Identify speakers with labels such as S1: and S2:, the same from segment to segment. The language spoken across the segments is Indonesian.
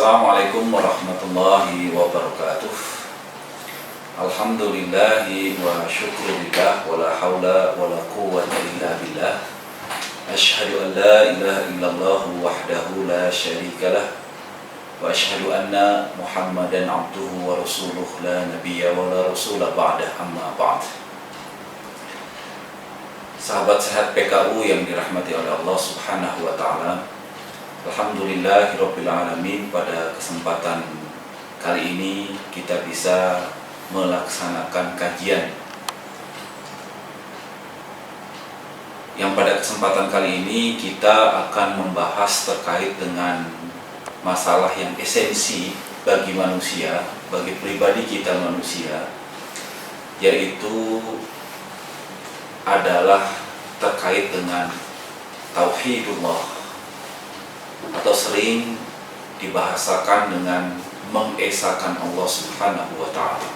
S1: Assalamualaikum warahmatullahi wabarakatuh. Alhamdulillahi wa syukurillah wa la hawla wa la quwwata illa billah. Ashhadu an la ilaha illallah wahdahu la syarika lah. Wa ashhadu anna Muhammadan abduhu wa rasuluh la nabiyya wa la rasula ba'dah, amma ba'd. Sahabat sehat PKU yang dirahmati oleh Allah Subhanahu wa ta'ala, alhamdulillahirabbil alamin, pada kesempatan kali ini kita bisa melaksanakan kajian yang pada kesempatan kali ini kita akan membahas terkait dengan masalah yang esensi bagi manusia, bagi pribadi kita manusia, yaitu adalah terkait dengan tauhidullah, atau sering dibahasakan dengan mengesahkan Allah Subhanahu wa ta'ala.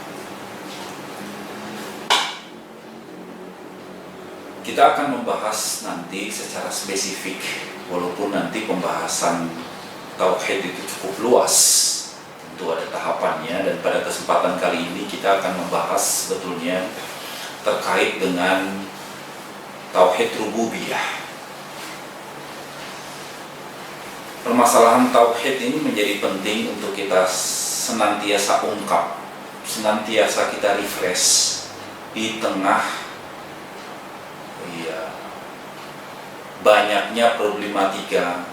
S1: Kita akan membahas nanti secara spesifik, walaupun nanti pembahasan tauhid itu cukup luas, tentu ada tahapannya, dan pada kesempatan kali ini kita akan membahas sebetulnya terkait dengan tauhid rububiyah. Permasalahan tauhid ini menjadi penting untuk kita senantiasa ungkap, senantiasa kita refresh di tengah banyaknya problematika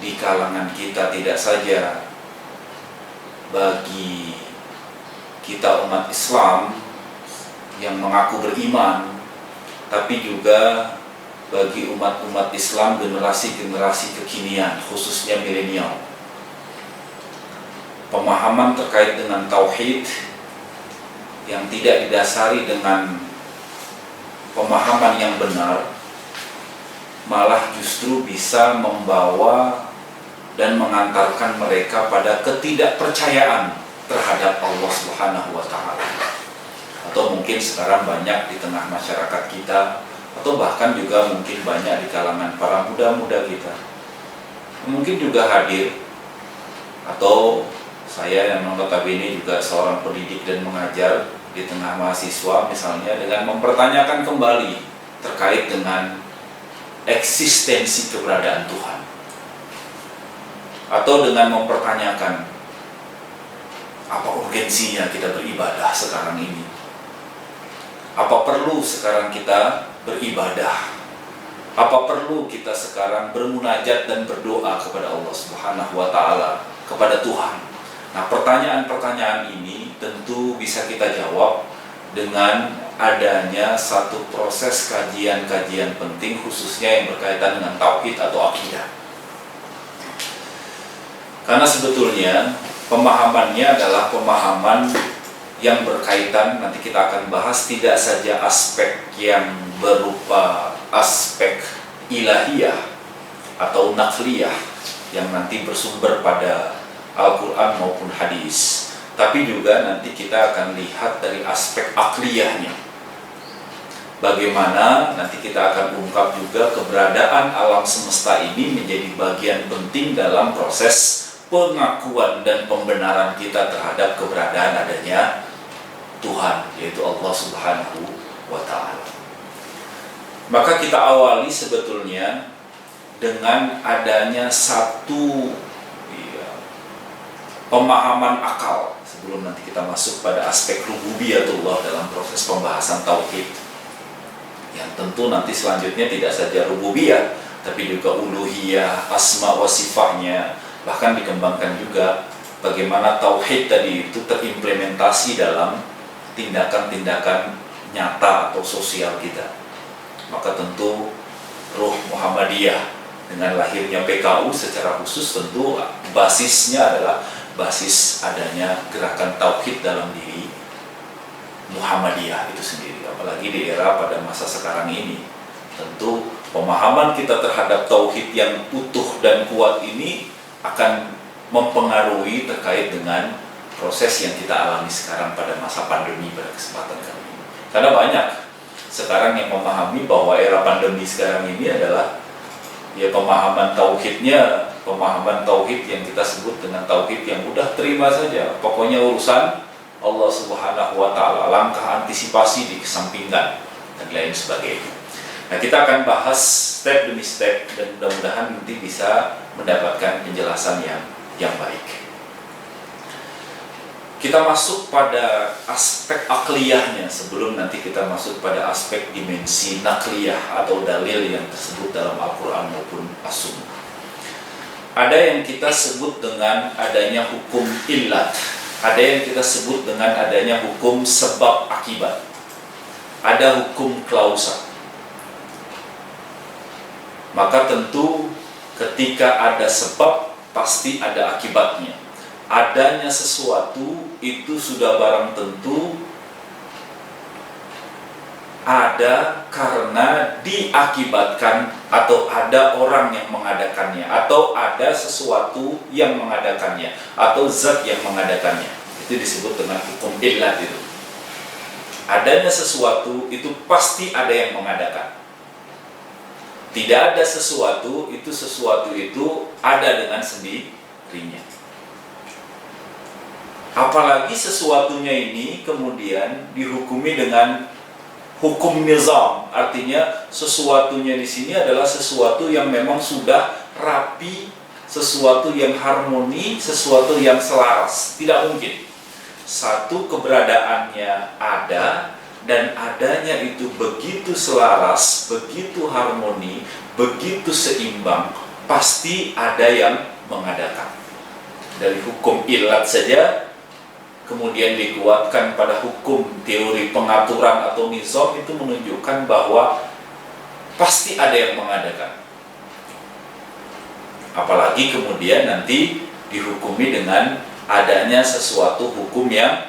S1: di kalangan kita, tidak saja bagi kita umat Islam yang mengaku beriman, tapi juga bagi umat-umat Islam generasi-generasi kekinian, khususnya milenial. Pemahaman terkait dengan tauhid yang tidak didasari dengan pemahaman yang benar malah justru bisa membawa dan mengantarkan mereka pada ketidakpercayaan terhadap Allah Subhanahu wa ta'ala. Atau mungkin sekarang banyak di tengah masyarakat kita, atau bahkan juga mungkin banyak di kalangan para muda-muda kita, mungkin juga hadir, atau saya yang notabene juga seorang pendidik dan mengajar di tengah mahasiswa misalnya, dengan mempertanyakan kembali terkait dengan eksistensi keberadaan Tuhan, atau dengan mempertanyakan apa urgensinya kita beribadah sekarang ini, apa perlu sekarang kita beribadah, apa perlu kita sekarang bermunajat dan berdoa kepada Allah Subhanahu wa ta'ala, kepada Tuhan. Nah, pertanyaan-pertanyaan ini tentu bisa kita jawab dengan adanya satu proses kajian-kajian penting, khususnya yang berkaitan dengan tauhid atau akidah. Karena sebetulnya pemahamannya adalah pemahaman yang berkaitan, nanti kita akan bahas, tidak saja aspek yang berupa aspek ilahiyah atau naqliyah yang nanti bersumber pada Al-Quran maupun hadis, tapi juga nanti kita akan lihat dari aspek akliyahnya. Bagaimana nanti kita akan ungkap juga keberadaan alam semesta ini menjadi bagian penting dalam proses pengakuan dan pembenaran kita terhadap keberadaan adanya Tuhan, yaitu Allah Subhanahu wa ta'ala. Maka kita awali sebetulnya dengan adanya satu pemahaman akal, sebelum nanti kita masuk pada aspek rububiyatullah dalam proses pembahasan tauhid, yang tentu nanti selanjutnya tidak saja rububiyah, tapi juga uluhiyah, asma wa sifatnya, bahkan dikembangkan juga bagaimana tauhid tadi itu terimplementasi dalam tindakan-tindakan nyata atau sosial kita. Maka tentu ruh Muhammadiyah dengan lahirnya PKU secara khusus tentu basisnya adalah basis adanya gerakan tauhid dalam diri Muhammadiyah itu sendiri. Apalagi di era pada masa sekarang ini, tentu pemahaman kita terhadap tauhid yang utuh dan kuat ini akan mempengaruhi terkait dengan proses yang kita alami sekarang pada masa pandemi pada kesempatan kali ini. Karena banyak sekarang yang memahami bahwa era pandemi sekarang ini adalah pemahaman tauhidnya pemahaman tauhid yang kita sebut dengan tauhid yang udah terima saja, pokoknya urusan Allah Subhanahu wa Ta'ala, langkah antisipasi dikesampingkan dan lain sebagainya. Nah, kita akan bahas step demi step dan mudah-mudahan nanti bisa mendapatkan penjelasan yang baik. Kita masuk pada aspek akliyahnya sebelum nanti kita masuk pada aspek dimensi nakliyah atau dalil yang tersebut dalam Al-Quran maupun As-Sunnah. Ada yang kita sebut dengan adanya hukum illat, ada yang kita sebut dengan adanya hukum sebab akibat, ada hukum klausa. Maka tentu ketika ada sebab pasti ada akibatnya. Adanya sesuatu itu sudah barang tentu ada karena diakibatkan, atau ada orang yang mengadakannya, atau ada sesuatu yang mengadakannya, atau zat yang mengadakannya. Itu disebut dengan hukum illat itu. Adanya sesuatu itu pasti ada yang mengadakan. Tidak ada sesuatu itu ada dengan sendirinya. Apalagi sesuatunya ini kemudian dihukumi dengan hukum nizam, artinya sesuatunya di sini adalah sesuatu yang memang sudah rapi, sesuatu yang harmoni, sesuatu yang selaras. Tidak mungkin satu keberadaannya ada dan adanya itu begitu selaras, begitu harmoni, begitu seimbang, pasti ada yang mengadakan. Dari hukum illat saja kemudian dikuatkan pada hukum teori pengaturan atau nizam, itu menunjukkan bahwa pasti ada yang mengadakan. Apalagi kemudian nanti dihukumi dengan adanya sesuatu hukum yang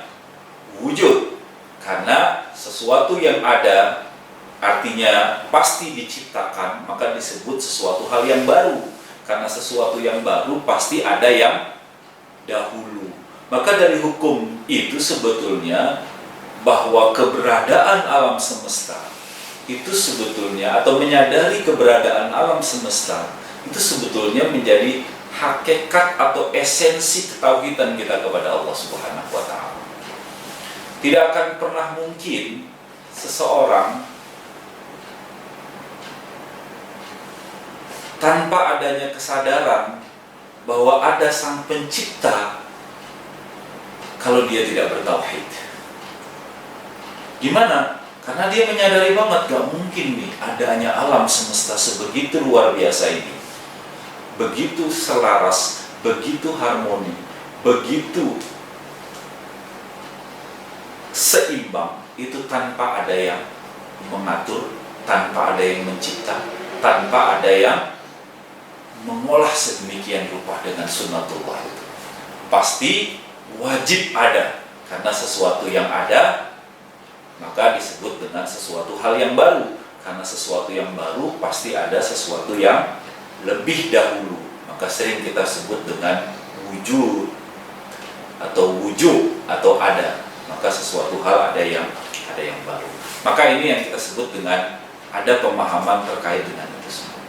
S1: wujud, karena sesuatu yang ada artinya pasti diciptakan, maka disebut sesuatu hal yang baru, karena sesuatu yang baru pasti ada yang dahulu. Maka dari hukum itu sebetulnya bahwa keberadaan alam semesta itu sebetulnya, atau menyadari keberadaan alam semesta itu sebetulnya menjadi hakikat atau esensi ketauhidan kita kepada Allah Subhanahu wa Ta'ala. Tidak akan pernah mungkin seseorang tanpa adanya kesadaran bahwa ada Sang Pencipta kalau dia tidak bertauhid. Gimana? Karena dia menyadari banget gak mungkin nih adanya alam semesta sebegitu luar biasa ini, begitu selaras, begitu harmoni, begitu seimbang, itu tanpa ada yang mengatur, tanpa ada yang mencipta, tanpa ada yang mengolah sedemikian rupa dengan sunnatullah itu. Pasti wajib ada, karena sesuatu yang ada maka disebut dengan sesuatu hal yang baru, karena sesuatu yang baru pasti ada sesuatu yang lebih dahulu, maka sering kita sebut dengan wujud atau wujud atau ada, maka sesuatu hal ada yang baru. Maka ini yang kita sebut dengan ada pemahaman terkait dengan itu semua.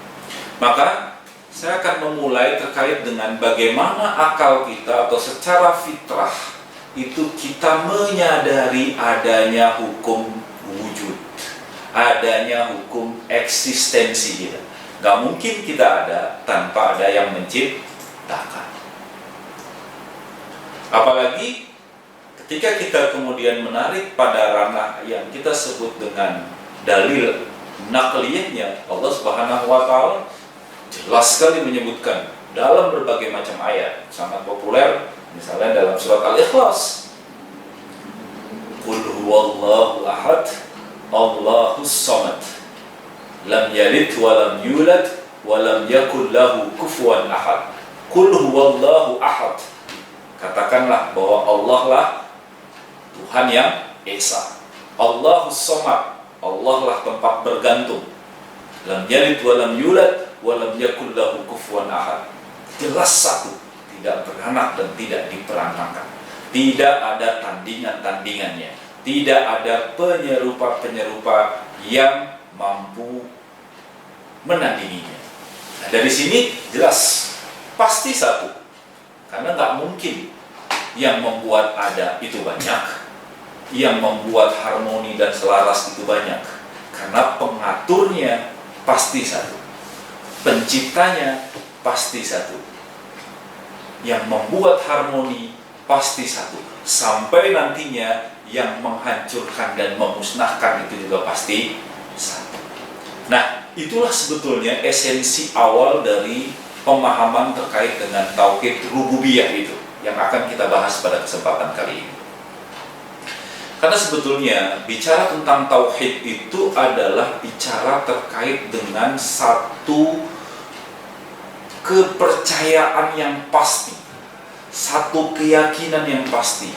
S1: Maka saya akan memulai terkait dengan bagaimana akal kita atau secara fitrah itu kita menyadari adanya hukum wujud, adanya hukum eksistensi kita. Gak mungkin kita ada tanpa ada yang menciptakan. Apalagi ketika kita kemudian menarik pada ranah yang kita sebut dengan dalil nakliyahnya, Allah Subhanahu wa Ta'ala jelas sekali menyebutkan dalam berbagai macam ayat, sangat populer, misalnya dalam surat Al-Ikhlas, Qul huwallahu ahad, Allahus samad, lam yalid wa lam yulad wa lam yakul lahu kufuwan ahad. Qul huwallahu ahad, katakanlah bahwa Allah lah Tuhan yang esa. Allahus samad, Allah lah tempat bergantung. Lam yalid wa lam yulad walam yakul lahu kufuwan ahad. Jelas satu, tidak beranak dan tidak diperanakan, tidak ada tandingan-tandingannya, tidak ada penyerupa-penyerupa yang mampu menandinginya. Nah, dari sini jelas pasti satu. Karena nggak mungkin yang membuat ada itu banyak, yang membuat harmoni dan selaras itu banyak. Karena pengaturnya pasti satu, penciptanya pasti satu, yang membuat harmoni pasti satu, sampai nantinya yang menghancurkan dan memusnahkan itu juga pasti satu. Nah, itulah sebetulnya esensi awal dari pemahaman terkait dengan tauhid rububiyah itu yang akan kita bahas pada kesempatan kali ini. Karena sebetulnya bicara tentang tauhid itu adalah bicara terkait dengan satu kepercayaan yang pasti, satu keyakinan yang pasti,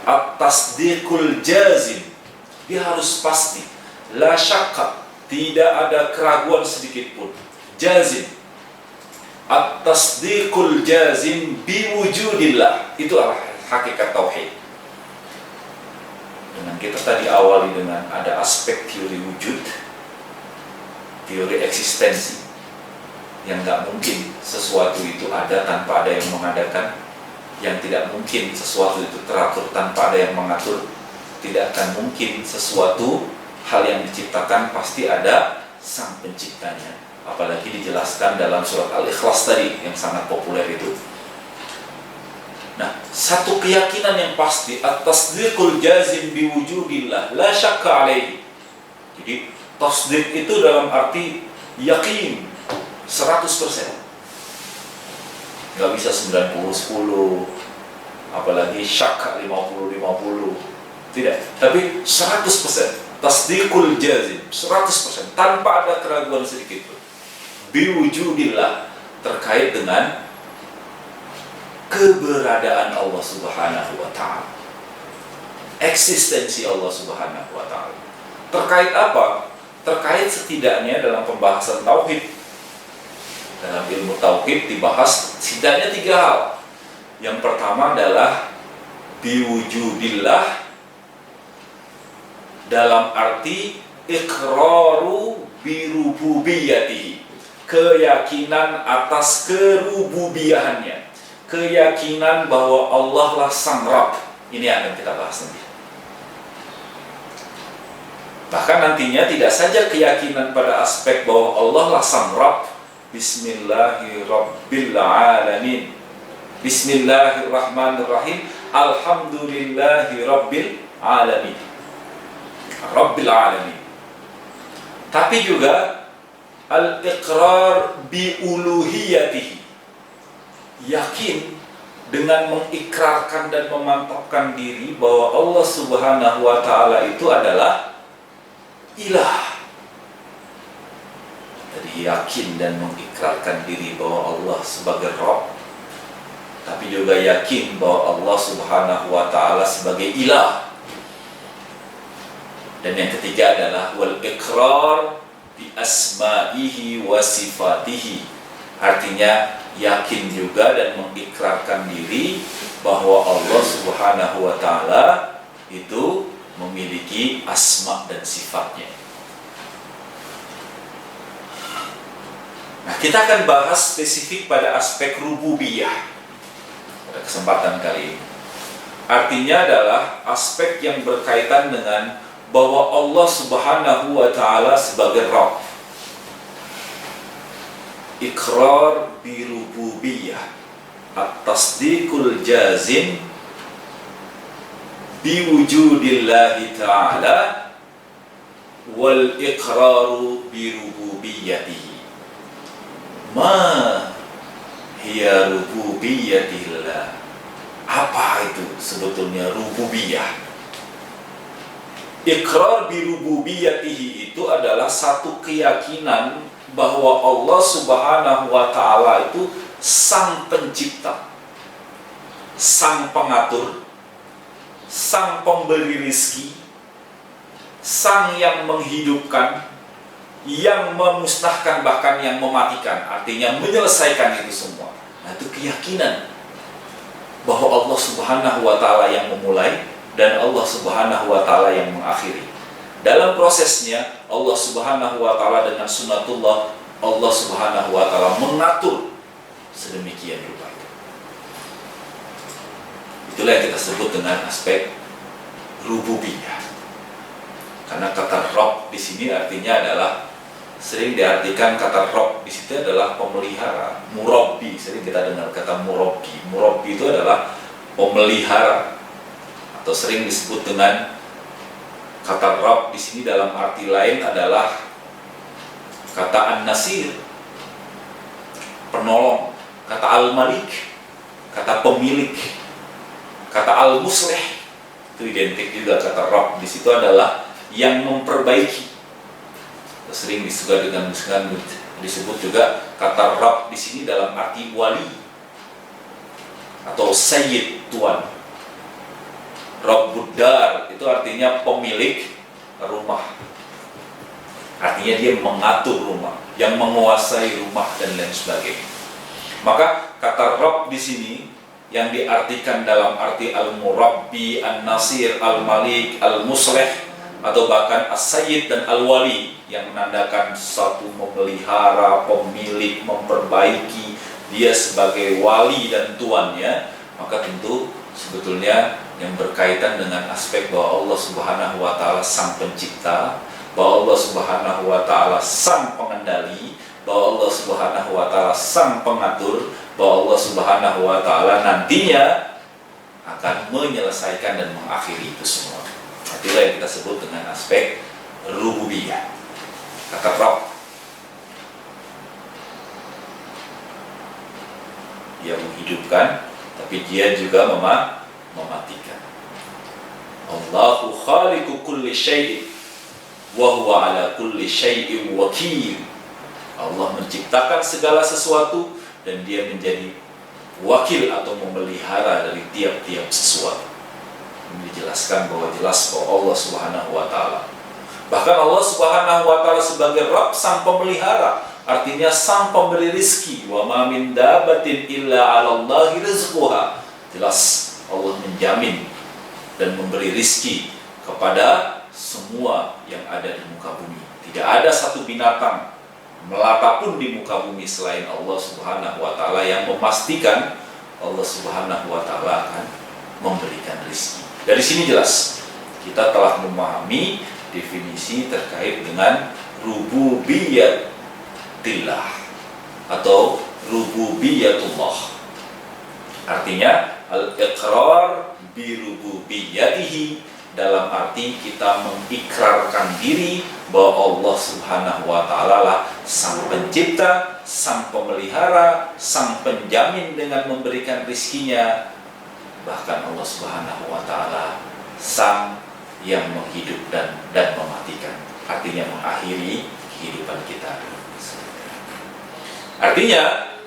S1: at-tasdiqul jazim. Dia harus pasti, la syakka, tidak ada keraguan sedikit pun, jazim. At-tasdiqul jazim biwujudillah, itu adalah hakikat tauhid. Dengan kita tadi awali dengan ada aspek teori wujud, teori eksistensi, yang nggak mungkin sesuatu itu ada tanpa ada yang mengadakan, yang tidak mungkin sesuatu itu teratur tanpa ada yang mengatur, tidak akan mungkin sesuatu hal yang diciptakan pasti ada sang penciptanya. Apalagi dijelaskan dalam surat Al-Ikhlas tadi yang sangat populer itu. Nah, satu keyakinan yang pasti, at-tasdiqul jazim biwujudillah la syakka alaihi. Jadi tasdiq itu dalam arti yakin 100%. Nggak bisa 90-10, apalagi syak 50-50. Tidak, tapi 100%. Tasdiqul jazim 100%, tanpa ada keraguan sedikit pun. Biwujudillah, terkait dengan keberadaan Allah Subhanahu wa ta'ala, eksistensi Allah Subhanahu wa ta'ala. Terkait apa? Terkait setidaknya dalam pembahasan tauhid. Dalam ilmu tauhid dibahas setidaknya 3 hal. Yang pertama adalah biwujudillah, dalam arti iqraru birububiyatihi, keyakinan atas kerububiyahannya, keyakinan bahwa Allah lah sang Rabb. Ini akan kita bahas nanti. Bahkan nantinya tidak saja keyakinan pada aspek bahwa Allah lah sang Rabb, Bismillahirrabbilalamin, Bismillahirrahmanirrahim, Alhamdulillahirabbil alamin, Rabbil alamin. Tapi juga al-iqrar bi-uluhiyatihi, yakin dengan mengikrarkan dan memantapkan diri bahwa Allah Subhanahu wa ta'ala itu adalah ilah. Jadi yakin dan mengikrarkan diri bahwa Allah sebagai Rabb, tapi juga yakin bahwa Allah Subhanahu wa ta'ala sebagai ilah. Dan yang ketiga adalah wal iqrar bi asma'ihi wa sifatihi, artinya yakin juga dan mengikrarkan diri bahwa Allah Subhanahu wa ta'ala itu memiliki asma dan sifatnya. Nah, kita akan bahas spesifik pada aspek rububiyah pada kesempatan kali ini. Artinya adalah aspek yang berkaitan dengan bahwa Allah Subhanahu wa ta'ala sebagai Rabb. Iqrar birububiyah, at-tasdiqul jazim biwujudillahi ta'ala wal iqraru birububiyatihi. Ma hiya rububiyatillah? Apa itu sebetulnya rububiyah? Iqrar birububiyatihi itu adalah satu keyakinan bahwa Allah Subhanahu wa ta'ala itu sang pencipta, sang pengatur, sang pemberi rizki, sang yang menghidupkan, yang memusnahkan, bahkan yang mematikan, artinya menyelesaikan itu semua. Nah, itu keyakinan bahwa Allah Subhanahu wa ta'ala yang memulai dan Allah Subhanahu wa ta'ala yang mengakhiri. Dalam prosesnya Allah Subhanahu wa ta'ala dengan sunnatullah, Allah Subhanahu wa ta'ala mengatur sedemikian rupa. Itulah yang kita sebut dengan aspek rububiyah. Karena kata Rabb di sini artinya adalah, sering diartikan kata Rabb di situ adalah pemelihara, murabbi. Sering kita dengar kata murabbi. Murabbi itu adalah pemelihara, atau sering disebut dengan kata Rabb di sini dalam arti lain adalah kata An-Nasir, penolong, kata Al-Malik, kata pemilik, kata Al-Muslih. Itu identik juga kata Rabb di situ adalah yang memperbaiki. Sering disebut juga kata Rabb di sini dalam arti wali atau sayyid, tuan. Rabbud dar itu artinya pemilik rumah. Artinya dia mengatur rumah, yang menguasai rumah dan lain sebagainya. Maka kata Rabb di sini yang diartikan dalam arti al-murabbi, an-nasir, al-malik, al-muslih, atau bahkan as-sayyid dan al-wali, yang menandakan satu memelihara, pemilik, memperbaiki, dia sebagai wali dan tuannya. Maka tentu sebetulnya yang berkaitan dengan aspek bahwa Allah Subhanahu wa Ta'ala sang pencipta, bahwa Allah Subhanahu wa Ta'ala sang pengendali, bahwa Allah Subhanahu wa Ta'ala sang pengatur, bahwa Allah Subhanahu wa Ta'ala nantinya akan menyelesaikan dan mengakhiri itu semua. Itulah yang kita sebut dengan aspek rububiyah. Kata Rabb, dia menghidupkan, tapi dia juga mematikan. Allahu khaliqu kulli syai'in wa huwa ala kulli syai'in wakil. Allah menciptakan segala sesuatu dan dia menjadi wakil atau memelihara dari tiap-tiap sesuatu. Ini dijelaskan bahwa Allah Subhanahu wa Ta'ala, bahkan Allah Subhanahu wa Ta'ala sebagai Rabb, sang pemelihara, artinya sang pemberi rizki. Wa ma min dabatin illa 'ala Allahi rizquha. Jelas Allah menjamin dan memberi rizki kepada semua yang ada di muka bumi. Tidak ada satu binatang melata pun di muka bumi selain Allah Subhanahu wa Ta'ala yang memastikan Allah Subhanahu wa Ta'ala akan memberikan rizki. Dari sini jelas kita telah memahami definisi terkait dengan rububiyatillah atau rububiyatullah. Artinya al-iqrar bi rububiyatihi, dalam arti kita mengikrarkan diri bahwa Allah Subhanahu wa Ta'ala lah sang pencipta, sang pemelihara, sang penjamin dengan memberikan rizkinya. Bahkan Allah Subhanahu wa Ta'ala sang yang menghidupkan dan mematikan, artinya mengakhiri kehidupan kita. Artinya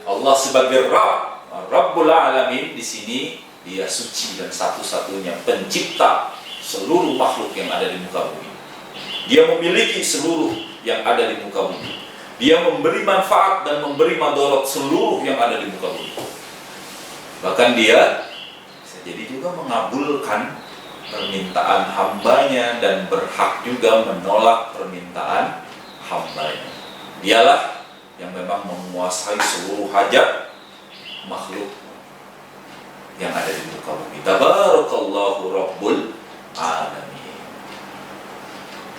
S1: Allah sebagai Rabb, Rabbul Alamin di sini dia suci dan satu-satunya pencipta seluruh makhluk yang ada di muka bumi. Dia memiliki seluruh yang ada di muka bumi. Dia memberi manfaat dan memberi madarat seluruh yang ada di muka bumi. Bahkan dia jadi juga mengabulkan permintaan hambanya dan berhak juga menolak permintaan hambanya. Dialah yang memang menguasai seluruh hajat makhluk yang ada di muka bumi. Tabarakallahu Rabbul Alamin.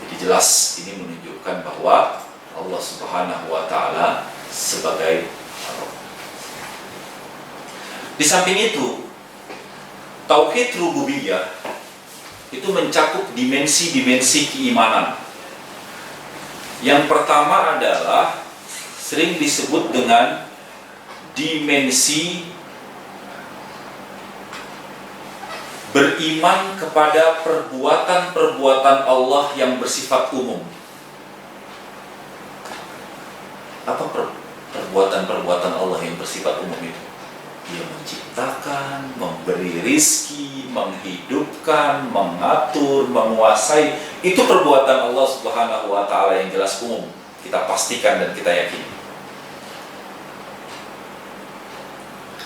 S1: Jadi jelas ini menunjukkan bahwa Allah Subhanahu wa Ta'ala sebagai Rabb. Di samping itu, tauhid rububiyah itu mencakup dimensi-dimensi keimanan. Yang pertama adalah sering disebut dengan dimensi beriman kepada perbuatan-perbuatan Allah yang bersifat umum. Apa perbuatan-perbuatan Allah yang bersifat umum itu? Dia menciptakan, memberi rizki, menghidupkan, mengatur, menguasai. Itu perbuatan Allah Subhanahu wa Ta'ala yang jelas umum. Kita pastikan dan kita yakini.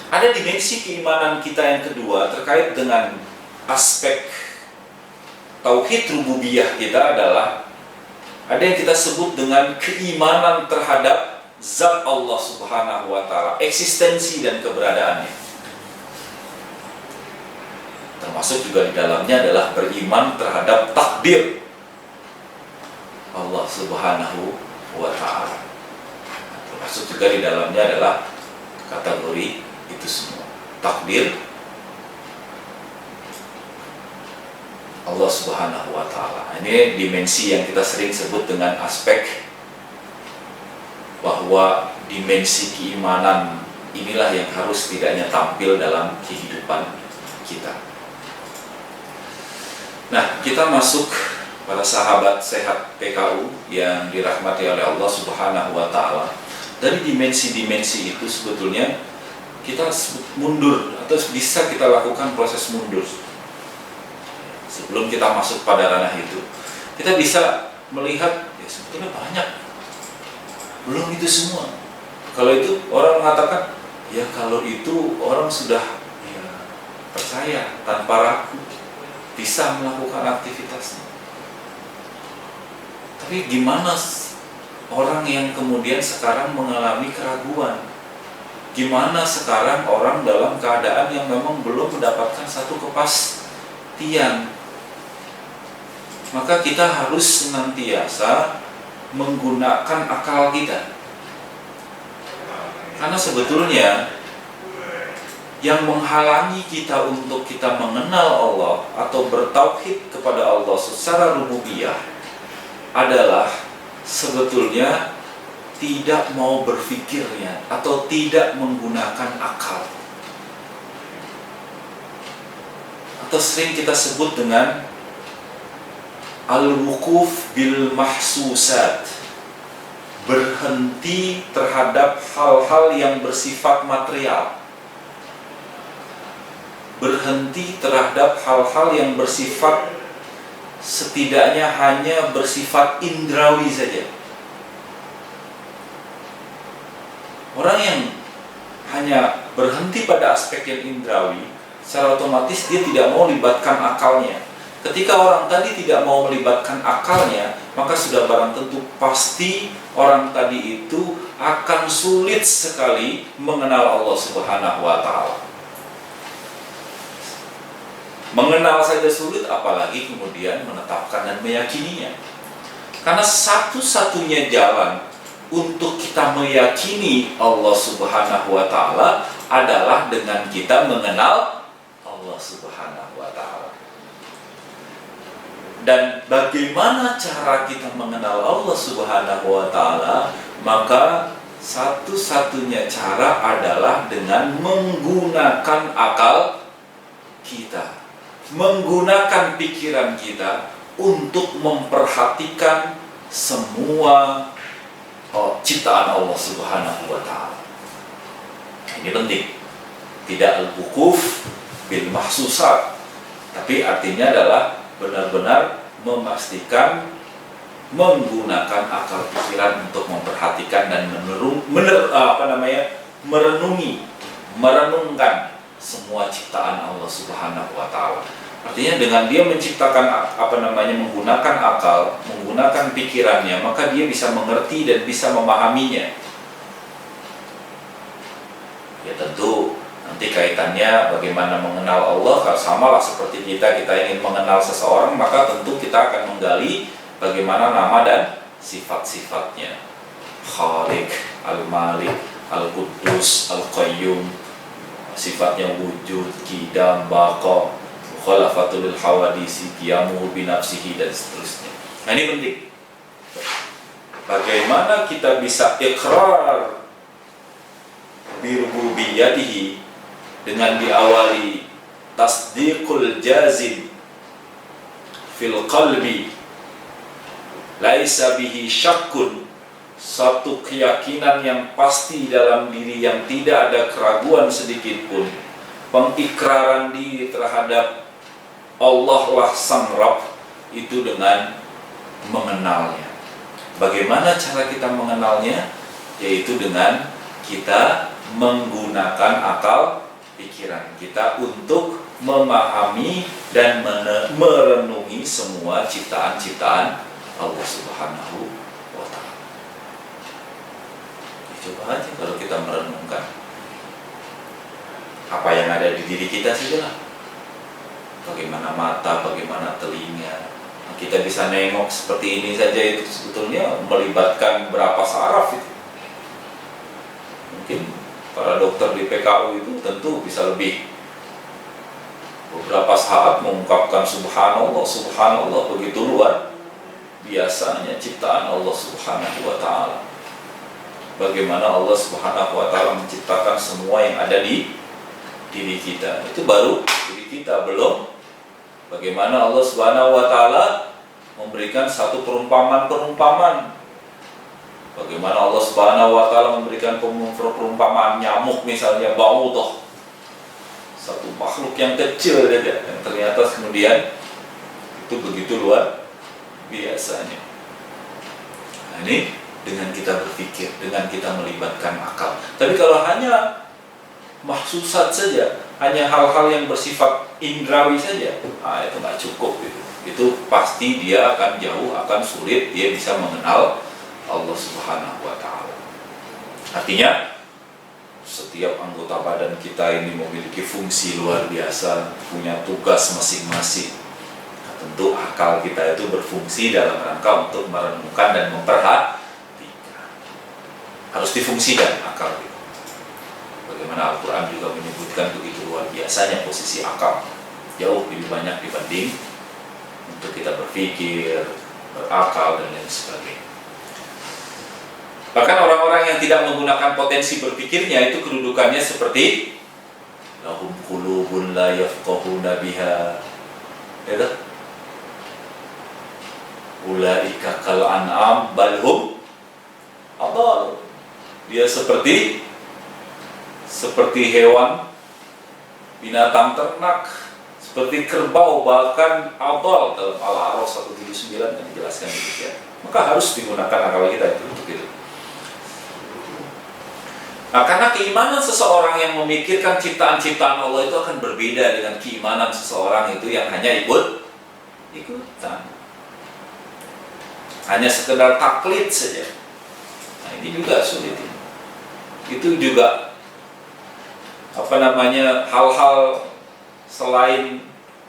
S1: Ada dimensi keimanan kita yang kedua terkait dengan aspek tauhid rububiyah kita adalah ada yang kita sebut dengan keimanan terhadap zat Allah Subhanahu wa Ta'ala, eksistensi dan keberadaannya. Termasuk juga di dalamnya adalah beriman terhadap takdir Allah Subhanahu wa Ta'ala. Termasuk juga di dalamnya adalah kategori itu semua, takdir Allah Subhanahu wa Ta'ala. Ini dimensi yang kita sering sebut dengan aspek bahwa dimensi keimanan inilah yang harus tidaknya tampil dalam kehidupan kita. Nah, kita masuk pada sahabat sehat PKU yang dirahmati oleh Allah Subhanahu wa Ta'ala. Dari dimensi-dimensi itu sebetulnya kita mundur atau bisa kita lakukan proses mundur. Sebelum kita masuk pada ranah itu, kita bisa melihat ya sebetulnya banyak, belum itu semua. Kalau itu orang mengatakan, ya kalau itu orang sudah ya, percaya tanpa ragu bisa melakukan aktivitasnya. Tapi gimana orang yang kemudian sekarang mengalami keraguan? Gimana sekarang orang dalam keadaan yang memang belum mendapatkan satu kepastian? Maka kita harus senantiasa menggunakan akal kita. Karena sebetulnya yang menghalangi kita untuk kita mengenal Allah atau bertauhid kepada Allah secara rububiyah adalah sebetulnya tidak mau berfikirnya atau tidak menggunakan akal. Atau sering kita sebut dengan al-wukuf bil mahsusat, berhenti terhadap hal-hal yang bersifat material, berhenti terhadap hal-hal yang bersifat setidaknya hanya bersifat indrawi saja. Orang yang hanya berhenti pada aspek yang indrawi, secara otomatis dia tidak mau melibatkan akalnya. Ketika orang tadi tidak mau melibatkan akalnya, maka sudah barang tentu pasti orang tadi itu akan sulit sekali mengenal Allah Subhanahu wa Ta'ala. Mengenal saja sulit, apalagi kemudian menetapkan dan meyakininya. Karena satu-satunya jalan untuk kita meyakini Allah Subhanahu wa Ta'ala adalah dengan kita mengenal Allah Subhanahu wa Ta'ala. Dan bagaimana cara kita mengenal Allah Subhanahu wa Ta'ala? Maka satu-satunya cara adalah dengan menggunakan akal kita, menggunakan pikiran kita untuk memperhatikan semua ciptaan Allah Subhanahu wa Ta'ala. Ini penting. Tidak al-wukuf bil mahsusat, tapi artinya adalah benar-benar memastikan menggunakan akal pikiran untuk memperhatikan dan merenungkan semua ciptaan Allah Subhanahu wa Ta'ala. Artinya dengan dia menciptakan menggunakan akal, menggunakan pikirannya, maka dia bisa mengerti dan bisa memahaminya. Ya tentu nanti kaitannya bagaimana mengenal Allah, kalau samalah seperti kita ingin mengenal seseorang, maka tentu kita akan menggali bagaimana nama dan sifat-sifatnya. Khaliq, Al-Malik, Al-Quddus, Al-Qayyum, sifatnya wujud, qidam, baqa, khalafatul hawadisi, qiyamuhu binafsihi, dan seterusnya. Nah ini penting. Bagaimana kita bisa iqrar birububiyatihi dengan diawali tasdiqul jazim fil qalbi laisa bihi syakkun, satu keyakinan yang pasti dalam diri yang tidak ada keraguan sedikit pun, pengikraran diri terhadap Allah lah sang Rabb, itu dengan mengenalnya. Bagaimana cara kita mengenalnya? Yaitu dengan kita menggunakan akal pikiran kita untuk memahami dan merenungi semua ciptaan-ciptaan Allah Subhanahu wa Ta'ala. Coba aja kalau kita merenungkan apa yang ada di diri kita saja lah. Bagaimana mata, bagaimana telinga. Kita bisa nengok seperti ini saja, itu sebetulnya melibatkan berapa saraf itu. Mungkin para dokter di PKU itu tentu bisa lebih beberapa saat mengungkapkan subhanallah, subhanallah, begitu luar biasanya ciptaan Allah Subhanahu wa Ta'ala. Bagaimana Allah Subhanahu wa Ta'ala menciptakan semua yang ada di diri kita. Itu baru diri kita, belum bagaimana Allah Subhanahu wa Ta'ala memberikan satu perumpamaan. Bagaimana Allah Subhanahu wa Ta'ala memberikan perumpamaan nyamuk misalnya, ba'udah, satu makhluk yang kecil saja, yang ternyata kemudian itu begitu luar biasanya. Nah, ini dengan kita berpikir, dengan kita melibatkan akal. Tapi kalau hanya mahsusat saja, hanya hal-hal yang bersifat indrawi saja, itu nggak cukup gitu. Itu pasti dia akan jauh, akan sulit dia bisa mengenal Allah Subhanahu wa Ta'ala. Artinya setiap anggota badan kita ini memiliki fungsi luar biasa, punya tugas masing-masing. Nah, tentu akal kita itu berfungsi dalam rangka untuk merenungkan dan memperhatikan. Harus difungsikan akal kita. Bagaimana Al-Quran juga menyebutkan begitu luar biasanya posisi akal, jauh lebih banyak dibanding untuk kita berpikir, berakal, dan lain sebagainya. Bahkan orang-orang yang tidak menggunakan potensi berpikirnya itu kedudukannya seperti lahum qulubun la yafqahuna biha, ya, ulaika kal an'am bal hum adall. Dia seperti hewan, binatang ternak, seperti kerbau, bahkan adall. Dalam Al-A'raf 179 yang dijelaskan demikian. Maka harus digunakan akal kita itu untuk itu. Nah, karena keimanan seseorang yang memikirkan ciptaan-ciptaan Allah itu akan berbeda dengan keimanan seseorang itu yang hanya ikutan, hanya sekedar taklid saja. Nah, ini juga sulit. Itu juga hal-hal selain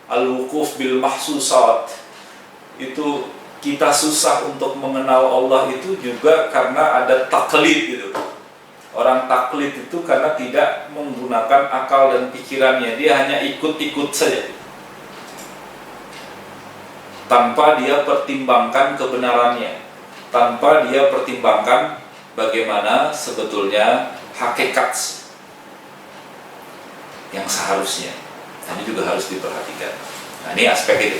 S1: al-wuquf bil mahsusat, itu kita susah untuk mengenal Allah itu juga karena ada taklid gitu. Orang taklid itu karena tidak menggunakan akal dan pikirannya, dia hanya ikut-ikut saja tanpa dia pertimbangkan kebenarannya, tanpa dia pertimbangkan bagaimana sebetulnya hakikat yang seharusnya. Ini juga harus diperhatikan. Nah, ini aspek itu.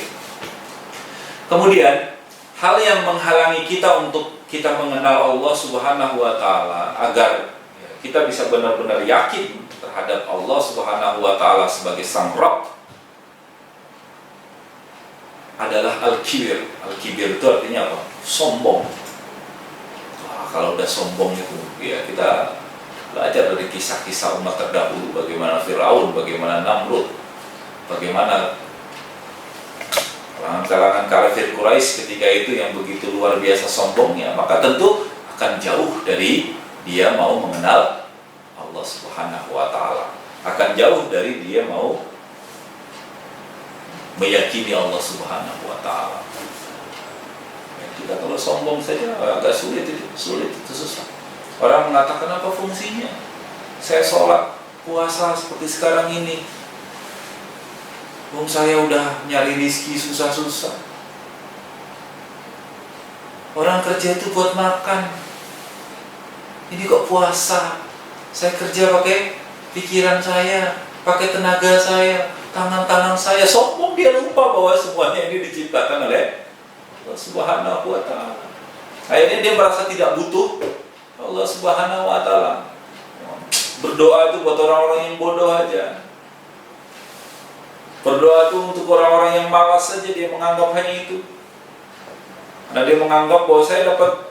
S1: Kemudian hal yang menghalangi kita untuk kita mengenal Allah Subhanahu wa Ta'ala agar kita bisa benar-benar yakin terhadap Allah Subhanahu wa Ta'ala sebagai Sang Rabb adalah al-kibir. Al-kibir itu artinya apa? Sombong. Nah, kalau udah sombong itu, ya kita belajar dari kisah-kisah umat terdahulu, bagaimana Firaun, bagaimana Namrud, bagaimana kalangan kafir Quraisy ketika itu yang begitu luar biasa sombongnya, maka tentu akan jauh dari dia mau mengenal Allah Subhanahu wa Ta'ala, akan jauh dari dia mau meyakini Allah Subhanahu wa Ta'ala. Ya, kita kalau sombong saja agak sulit itu susah. Orang mengatakan apa fungsinya? Saya sholat, puasa seperti sekarang ini, saya udah nyari rezeki susah-susah. Orang kerja itu buat makan, ini kok puasa? Saya kerja pakai pikiran saya, pakai tenaga saya, tangan-tangan saya. Sombong, dia lupa bahwa semuanya ini diciptakan oleh Allah Subhanahu wa Ta'ala. Akhirnya dia merasa tidak butuh Allah Subhanahu wa Ta'ala. Berdoa itu buat orang-orang yang bodoh aja. Berdoa itu untuk orang-orang yang malas saja, dia menganggap hanya itu. Nah, dia menganggap bahwa saya dapat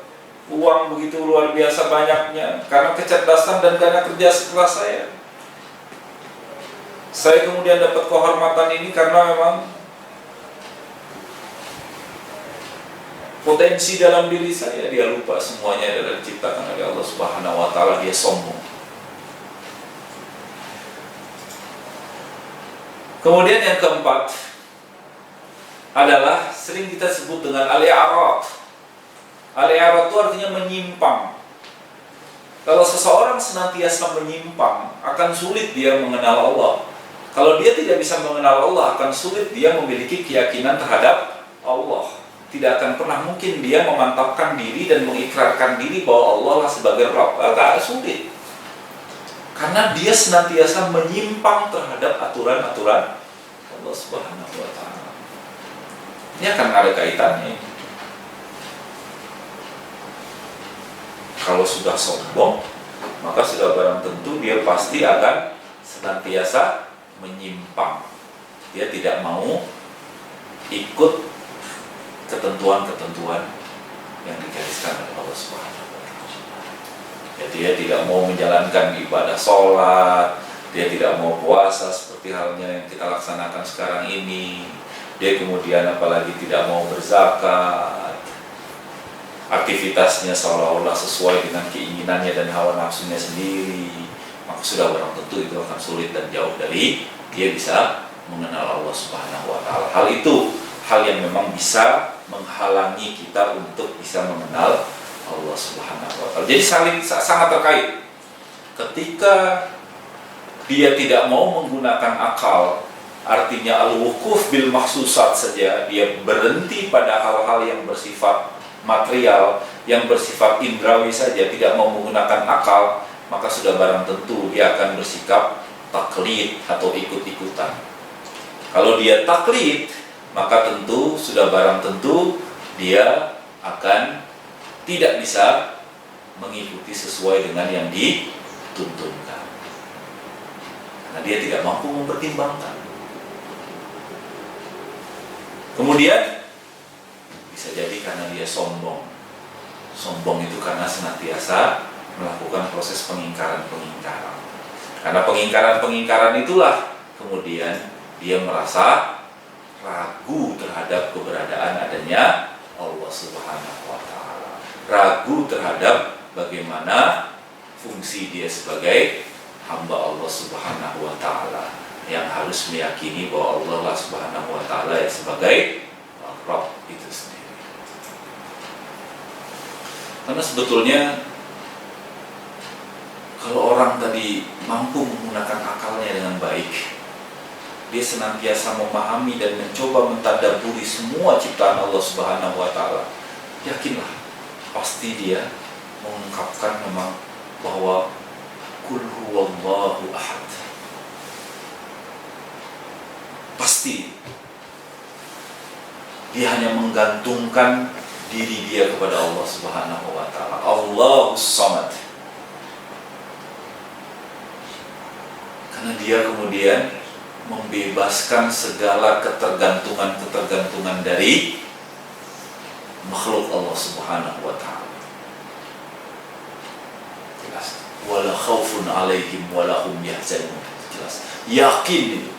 S1: uang begitu luar biasa banyaknya karena kecerdasan dan karena kerja keras saya. Saya kemudian dapat kehormatan ini karena memang potensi dalam diri saya, dia lupa semuanya adalah diciptakan oleh Allah Subhanahu wa Ta'ala, dia sombong. Kemudian yang keempat adalah sering kita sebut dengan al-i'rad. Al-i'rad itu artinya menyimpang. Kalau seseorang senantiasa menyimpang, akan sulit dia mengenal Allah. Kalau dia tidak bisa mengenal Allah, akan sulit dia memiliki keyakinan terhadap Allah. Tidak akan pernah mungkin dia memantapkan diri dan mengikrarkan diri bahwa Allah lah sebagai Rabb. Agak sulit. Karena dia senantiasa menyimpang terhadap aturan-aturan Allah Subhanahu wa Ta'ala. Ini akan ada kaitannya. Kalau sudah sombong, maka sudah barang tentu dia pasti akan senantiasa menyimpang. Dia tidak mau ikut ketentuan-ketentuan yang digariskan oleh Allah Subhanahu wa Ta'ala. Jadi dia tidak mau menjalankan ibadah sholat, dia tidak mau puasa seperti halnya yang kita laksanakan sekarang ini. Dia kemudian apalagi tidak mau berzakat. Aktivitasnya seolah-olah sesuai dengan keinginannya dan hawa nafsunya sendiri. Maka sudah barang tentu itu akan sulit dan jauh dari dia bisa mengenal Allah Subhanahu wa Ta'ala. Hal itu hal yang memang bisa menghalangi kita untuk bisa mengenal Allah Subhanahu wa Ta'ala. Jadi sangat terkait. Ketika dia tidak mau menggunakan akal, artinya al-wuquf bil mahsusat saja, dia berhenti pada hal-hal yang bersifat material, yang bersifat indrawi saja, tidak mau menggunakan akal, maka sudah barang tentu dia akan bersikap taklid atau ikut-ikutan. Kalau dia taklid, maka tentu sudah barang tentu dia akan tidak bisa mengikuti sesuai dengan yang dituntunkan, karena dia tidak mampu mempertimbangkan. Kemudian bisa jadi karena dia sombong. Sombong itu karena senantiasa melakukan proses pengingkaran-pengingkaran. Karena pengingkaran-pengingkaran itulah kemudian dia merasa ragu terhadap keberadaan adanya Allah Subhanahu wa Ta'ala. Ragu terhadap bagaimana fungsi dia sebagai hamba Allah Subhanahu wa Ta'ala, yang harus meyakini bahwa Allah Subhanahu wa Ta'ala ya sebagai Rabb itu sendiri. Karena sebetulnya kalau orang tadi mampu menggunakan akalnya dengan baik, dia senantiasa memahami dan mencoba mentadabburi semua ciptaan Allah Subhanahu wa Ta'ala, yakinlah pasti dia mengungkapkan memang bahwa Qul huwallahu ahad. Pasti dia hanya menggantungkan diri dia kepada Allah Subhanahu wa Ta'ala. Allahus Samad. Karena dia kemudian membebaskan segala ketergantungan dari makhluk Allah Subhanahu wa Ta'ala. Jelas. Wala khaufun alaihim wala hum yahzanun. Jelas. Yakin itu.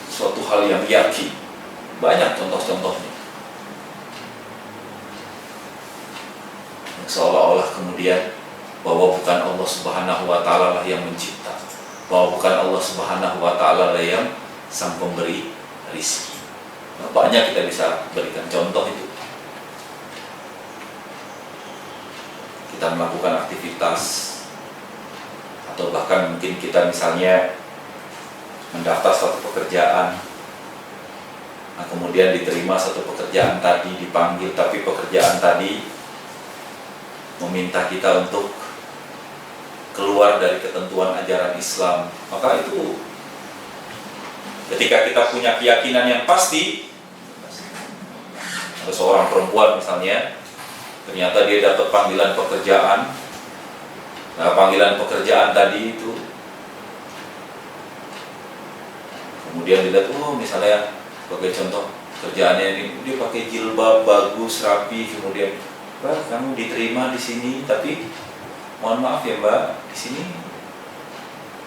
S1: Suatu hal yang yakin. Banyak contoh-contohnya. Seolah-olah kemudian bahwa bukan Allah Subhanahu wa Ta'ala lah yang mencipta, bahwa bukan Allah Subhanahu wa Ta'ala lah yang sang pemberi rezeki. Banyak kita bisa berikan contoh itu. Kita melakukan aktivitas, atau bahkan mungkin kita misalnya mendaftar suatu pekerjaan, nah kemudian diterima satu pekerjaan tadi, dipanggil, tapi pekerjaan tadi meminta kita untuk keluar dari ketentuan ajaran Islam. Maka itu ketika kita punya keyakinan yang pasti, ada seorang perempuan misalnya, ternyata dia dapat panggilan pekerjaan. Nah, panggilan pekerjaan tadi itu kemudian dilihat, oh misalnya sebagai contoh kerjaannya ini, dia pakai jilbab bagus, rapi, kemudian Mbak, kamu diterima di sini, tapi mohon maaf ya Mbak, di sini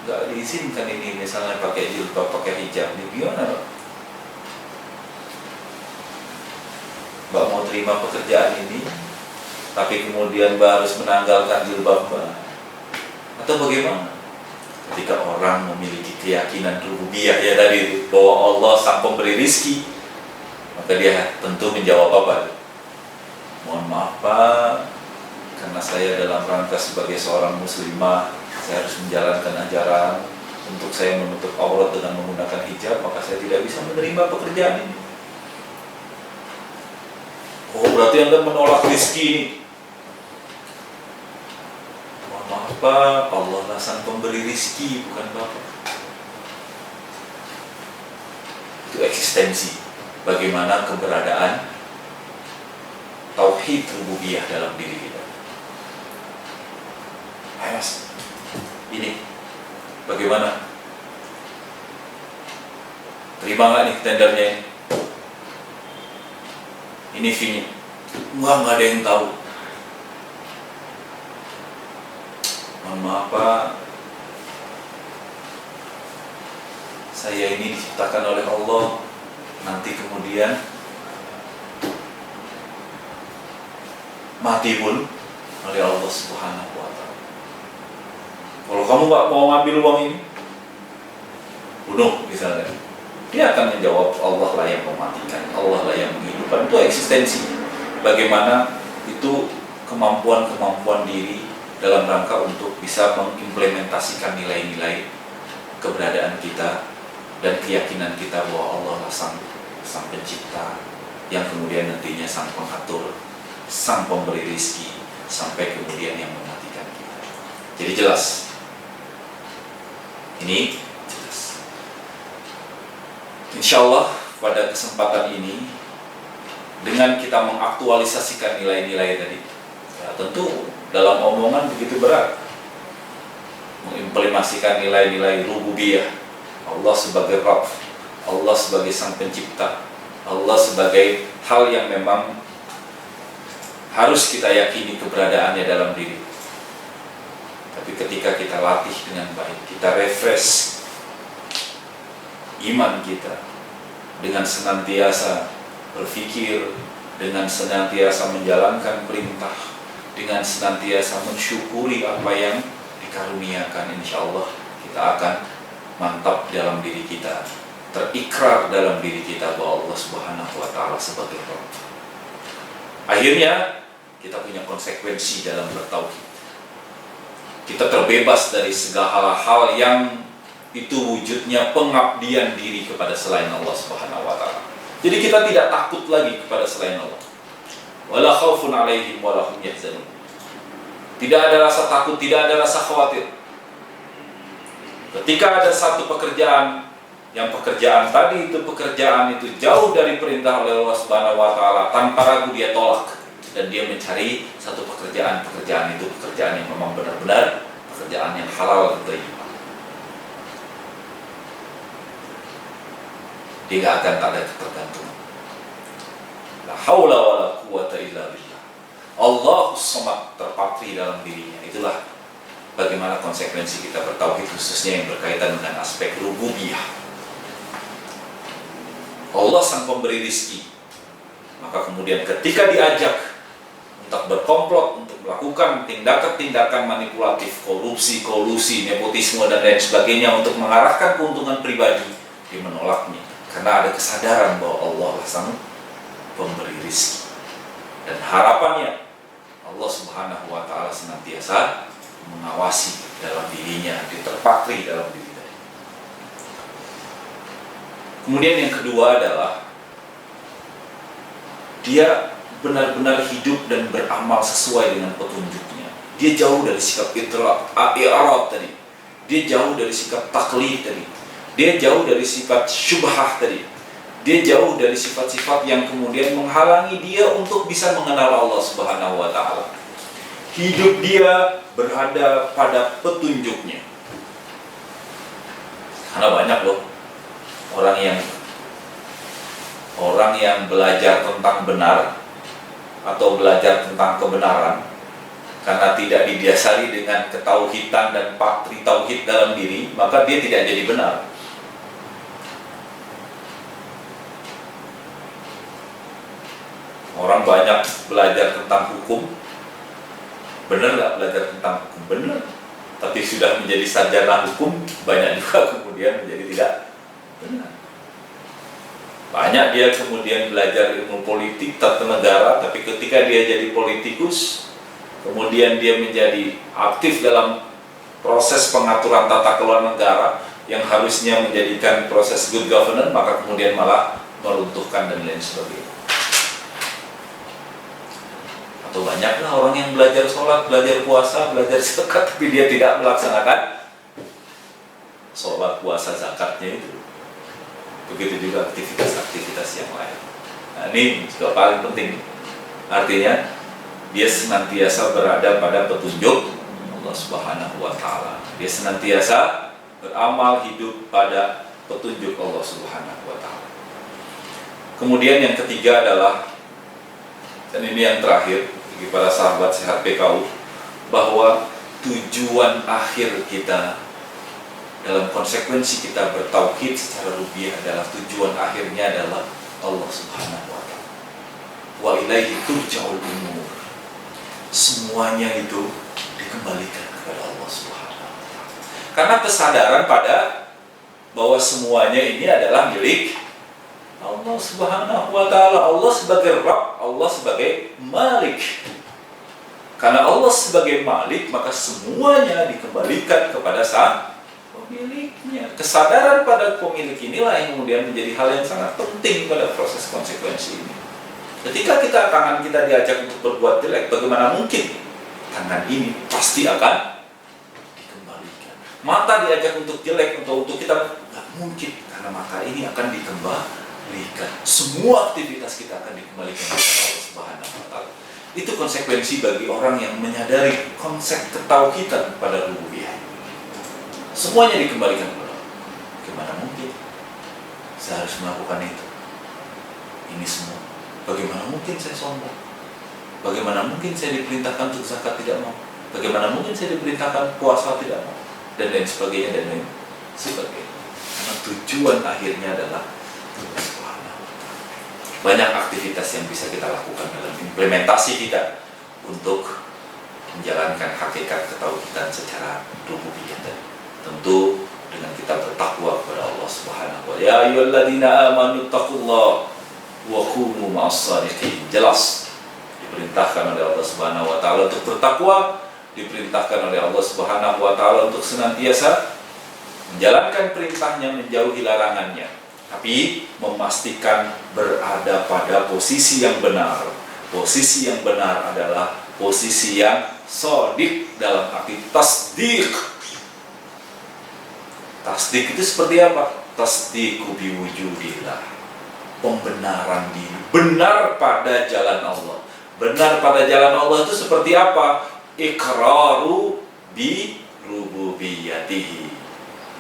S1: nggak diizinkan ini, misalnya pakai jilbab, pakai hijab, ini gimana Mbak? menerima pekerjaan ini, tapi kemudian Mbak harus menanggalkan jilbab Mbak? Atau bagaimana? Ketika orang memiliki keyakinan rububiyah ya tadi bahwa Allah sang pemberi rizki, maka dia tentu menjawab apa? Mohon maaf Pak, karena saya dalam rangka sebagai seorang muslimah, saya harus menjalankan ajaran. Untuk saya menutup aurat dengan menggunakan hijab, maka saya tidak bisa menerima pekerjaan ini. Oh, berarti Anda menolak rezeki ini. Mohon maaf Pak, Allah lah sang pemberi rezeki, bukan Bapak. Itu eksistensi. Bagaimana keberadaan tauhid rububiyah dalam diri kita. Ayo Mas, ini bagaimana? Terima nggak nih tendernya ini? Ini fee-nya. Nggak ada yang tahu. Mohon maaf Pak, saya ini diciptakan oleh Allah, nanti kemudian mati pun oleh Allah Subhanahu wa Ta'ala. Kalau kamu nggak mau ngambil uang ini, bunuh misalnya. Dia akan menjawab, Allah lah yang mematikan, Allah lah yang menghidupkan. Itu eksistensi. Bagaimana itu kemampuan-kemampuan diri dalam rangka untuk bisa mengimplementasikan nilai-nilai keberadaan kita dan keyakinan kita bahwa Allah lah sang pencipta, yang kemudian nantinya sang pengatur, sang pemberi rizki, sampai kemudian yang mematikan kita. Jadi jelas. Ini jelas. Insya Allah pada kesempatan ini, dengan kita mengaktualisasikan nilai-nilai tadi, ya tentu dalam omongan begitu berat mengimplementasikan nilai-nilai rububiyah, Allah sebagai Rabb, Allah sebagai sang pencipta, Allah sebagai hal yang memang harus kita yakini keberadaannya dalam diri. Tapi ketika kita latih dengan baik, kita refresh iman kita dengan senantiasa berpikir, dengan senantiasa menjalankan perintah, dengan senantiasa mensyukuri apa yang dikaruniakan, insya Allah kita akan mantap dalam diri kita, terikrar dalam diri kita bahwa Allah Subhanahu wa Ta'ala sebagai Rabb. Akhirnya kita punya konsekuensi dalam bertauhid. Kita terbebas dari segala hal yang itu wujudnya pengabdian diri kepada selain Allah Subhanahu wa Ta'ala. Jadi kita tidak takut lagi kepada selain Allah. Wala khaufun 'alaihim wala hum yahzanun. Tidak ada rasa takut, tidak ada rasa khawatir. Ketika ada satu pekerjaan, yang pekerjaan tadi itu pekerjaan itu jauh dari perintah oleh Allah Subhanahu wa Ta'ala, tanpa ragu dia tolak dan dia mencari satu pekerjaan itu pekerjaan yang memang benar-benar pekerjaan yang halal dan thayyib. Dia nggak akan ada ketergantungan. La haula wala quwata illa billah. Allahus Samad terpatri dalam dirinya. Itulah bagaimana konsekuensi kita bertauhid, khususnya yang berkaitan dengan aspek rububiyah. Allah sang pemberi rizki. Maka kemudian ketika diajak untuk berkomplot, untuk melakukan tindakan-tindakan manipulatif, korupsi, kolusi, nepotisme dan lain sebagainya untuk mengarahkan keuntungan pribadi, dia menolaknya. Karena ada kesadaran bahwa Allah lah sang pemberi rizki. Dan harapannya Allah Subhanahu wa Ta'ala senantiasa mengawasi dalam dirinya, diterpatri dalam dirinya. Kemudian yang kedua adalah dia benar-benar hidup dan beramal sesuai dengan petunjuknya. Dia jauh dari sikap i'rad tadi. Dia jauh dari sikap taklid tadi. Dia jauh dari sifat syubhah tadi. Dia jauh dari sifat-sifat yang kemudian menghalangi dia untuk bisa mengenal Allah Subhanahu wa Ta'ala. Hidup dia berada pada petunjuknya. Karena banyak loh orang yang belajar tentang benar atau belajar tentang kebenaran, karena tidak didasari dengan ketauhidan dan patri tauhid dalam diri, maka dia tidak jadi benar. Orang banyak belajar tentang hukum, benar nggak belajar tentang hukum? Benar. Tapi sudah menjadi sarjana hukum, banyak juga kemudian menjadi tidak benar. Banyak dia kemudian belajar ilmu politik, tata negara, tapi ketika dia jadi politikus, kemudian dia menjadi aktif dalam proses pengaturan tata kelola negara yang harusnya menjadikan proses good governance, maka kemudian malah meruntuhkan dan lain sebagainya. Atau banyaklah orang yang belajar sholat, belajar puasa, belajar zakat, tapi dia tidak melaksanakan sholat, puasa, zakatnya itu. Begitu juga aktivitas-aktivitas yang lain. Nah, ini juga paling penting. Artinya dia senantiasa berada pada petunjuk Allah Subhanahu wa Ta'ala. Dia senantiasa beramal hidup pada petunjuk Allah Subhanahu wa Ta'ala. Kemudian yang ketiga adalah, dan ini yang terakhir bagi para sahabat sehat PKU, bahwa tujuan akhir kita dalam konsekuensi kita bertauhid secara rubiah adalah tujuan akhirnya adalah Allah Subhanahu wa Ta'ala. Wa ilaihi turja'ul umur. Semuanya itu dikembalikan kepada Allah Subhanahu wa Ta'ala. Karena kesadaran pada bahwa semuanya ini adalah milik Allah Subhanahu wa Ta'ala. Allah sebagai Rabb, Allah sebagai Malik. Karena Allah sebagai Malik, maka semuanya dikembalikan kepada sang pemiliknya. Kesadaran pada pemilik inilah yang kemudian menjadi hal yang sangat penting pada proses konsekuensi ini. Ketika tangan kita diajak untuk berbuat jelek, bagaimana mungkin tangan ini pasti akan dikembalikan? Mata diajak untuk jelek, untuk kita, nggak mungkin, karena mata ini akan dikembalikan. Semua aktivitas kita akan dikembalikan kepada Allah Subhanahu wa Ta'ala. Itu konsekuensi bagi orang yang menyadari konsep ketauhidan pada rububiyah. Semuanya dikembalikan kepada Allah. Bagaimana mungkin saya harus melakukan itu? Ini semua. Bagaimana mungkin saya sombong? Bagaimana mungkin saya diperintahkan untuk zakat tidak mau? Bagaimana mungkin saya diperintahkan puasa tidak mau? Dan lain sebagainya, dan lain sebagainya. Karena tujuan akhirnya adalah banyak aktivitas yang bisa kita lakukan dalam implementasi kita untuk menjalankan hakikat ketauhidan secara rububiyah tadi. Tentu dengan kita bertakwa kepada Allah Subhanahu wa Ta'ala. Ya ayyuhalladzina amanu taqullaha wa kunu ma'as-shadiqin. Jelas diperintahkan oleh Allah Subhanahu wa Ta'ala untuk bertakwa, diperintahkan oleh Allah Subhanahu wa Ta'ala untuk senantiasa menjalankan perintahnya, menjauhi larangannya, tapi memastikan berada pada posisi yang benar. Posisi yang benar adalah posisi yang shadiq dalam arti tasdiq. Tasdik itu seperti apa? Tasdiqu biwujudillah. Pembenaran diri, benar pada jalan Allah. Benar pada jalan Allah itu seperti apa? Iqraru bi rububiyatihi.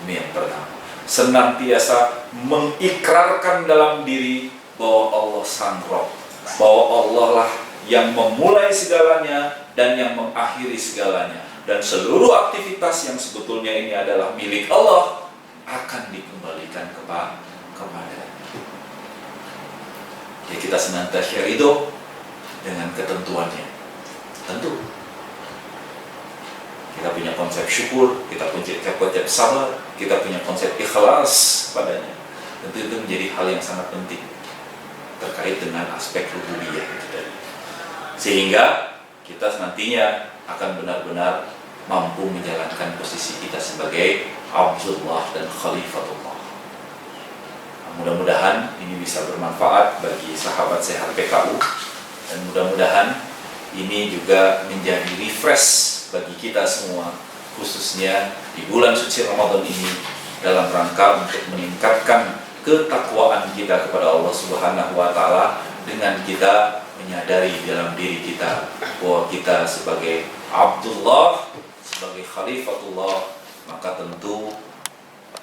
S1: Ini yang pertama. Senantiasa mengikrarkan dalam diri bahwa Allah sang Rabb, bahwa Allah lah yang memulai segalanya dan yang mengakhiri segalanya, dan seluruh aktivitas yang sebetulnya ini adalah milik Allah akan dikembalikan kepada. Ya, kita senantiasa ridho dengan ketentuannya. Tentu kita punya konsep syukur, kita punya konsep sabar, kita punya konsep ikhlas padanya. Tentu itu menjadi hal yang sangat penting terkait dengan aspek rububiyah itu tadi. Sehingga kita nantinya akan benar-benar mampu menjalankan posisi kita sebagai Abdullah dan Khalifatullah. Mudah-mudahan ini bisa bermanfaat bagi sahabat sehat PKU, dan mudah-mudahan ini juga menjadi refresh bagi kita semua, khususnya di bulan suci Ramadan ini, dalam rangka untuk meningkatkan ketakwaan kita kepada Allah Subhanahu wa Ta'ala, dengan kita menyadari dalam diri kita bahwa kita sebagai Abdullah, sebagai Khalifatullah, maka tentu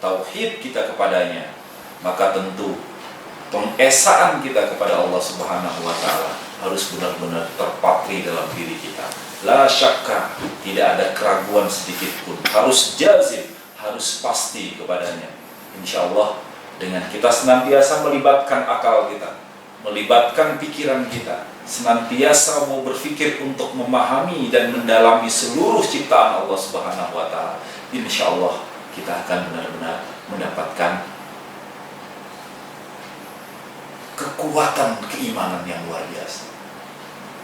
S1: tauhid kita kepadanya, maka tentu pengesaan kita kepada Allah Subhanahu wa Ta'ala harus benar-benar terpatri dalam diri kita. La syakka, tidak ada keraguan sedikit pun, harus jazim, harus pasti kepadanya. Insya Allah dengan kita senantiasa melibatkan akal kita, melibatkan pikiran kita, senantiasa mau berpikir untuk memahami dan mendalami seluruh ciptaan Allah Subhanahu wa Ta'ala, insya Allah kita akan benar-benar mendapatkan kekuatan keimanan yang luar biasa.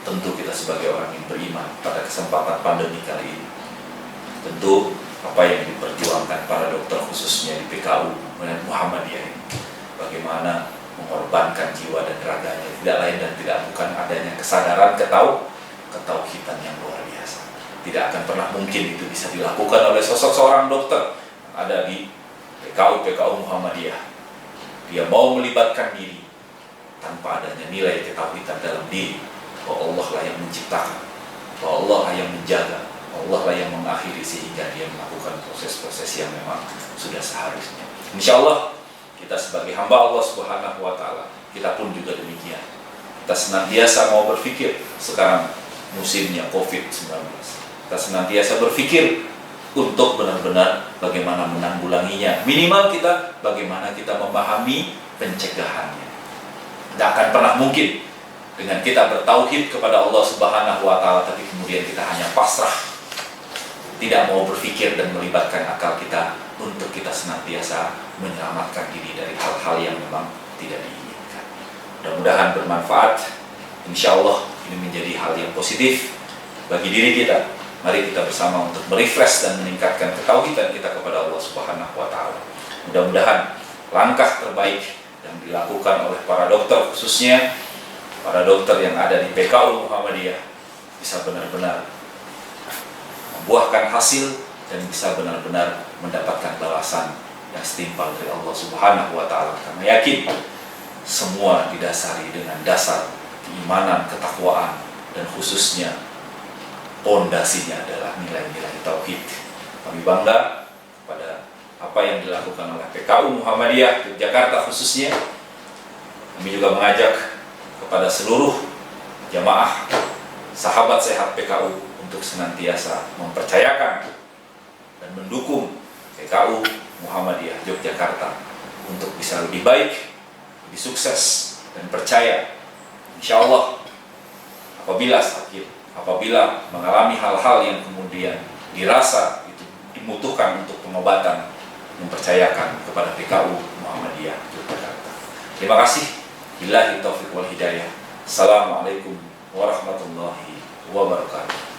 S1: Tentu kita sebagai orang yang beriman pada kesempatan pandemi kali ini, tentu apa yang diperjuangkan para dokter khususnya di PKU dan Muhammadiyah ini, bagaimana mengorbankan jiwa dan raganya, tidak lain dan tidak bukan adanya kesadaran ketauhidan yang luar biasa. Tidak akan pernah mungkin itu bisa dilakukan oleh sosok seorang dokter yang ada di PKU Muhammadiyah. Dia mau melibatkan diri tanpa adanya nilai ketauhidan dalam diri, bahwa Allah lah yang menciptakan, bahwa Allah lah yang menjaga, Allah lah yang mengakhiri, sehingga dia melakukan proses-proses yang memang sudah seharusnya. Insya Allah kita sebagai hamba Allah Subhanahu wa Ta'ala, kita pun juga demikian. Kita senantiasa mau berpikir, sekarang musimnya COVID-19, kita senantiasa berpikir untuk benar-benar bagaimana menanggulanginya. Minimal kita bagaimana kita memahami pencegahannya. Tidak akan pernah mungkin dengan kita bertauhid kepada Allah Subhanahu wa Ta'ala tapi kemudian kita hanya pasrah, tidak mau berpikir dan melibatkan akal kita untuk kita senantiasa menyelamatkan diri dari hal-hal yang memang tidak diinginkan. Mudah-mudahan bermanfaat. Insya Allah ini menjadi hal yang positif bagi diri kita. Mari kita bersama untuk merefresh dan meningkatkan ketauhidan kita kepada Allah Subhanahu wa Ta'ala. Mudah-mudahan langkah terbaik yang dilakukan oleh para dokter, khususnya para dokter yang ada di PKU Muhammadiyah, bisa benar-benar membuahkan hasil dan bisa benar-benar mendapatkan balasan yang setimpal dari Allah Subhanahu wa Ta'ala. Karena yakin semua didasari dengan dasar keimanan, ketakwaan, dan khususnya pondasinya adalah nilai-nilai tauhid. Kami bangga pada apa yang dilakukan oleh PKU Muhammadiyah Yogyakarta khususnya. Kami juga mengajak kepada seluruh jamaah sahabat sehat PKU untuk senantiasa mempercayakan dan mendukung PKU Muhammadiyah Yogyakarta untuk bisa lebih baik, lebih sukses, dan percaya insya Allah apabila sakit, apabila mengalami hal-hal yang kemudian dirasa itu dibutuhkan untuk pengobatan, mempercayakan kepada PKU Muhammadiyah Yogyakarta. Terima kasih. Billahi taufiq wal hidayah. Assalamualaikum warahmatullahi wabarakatuh.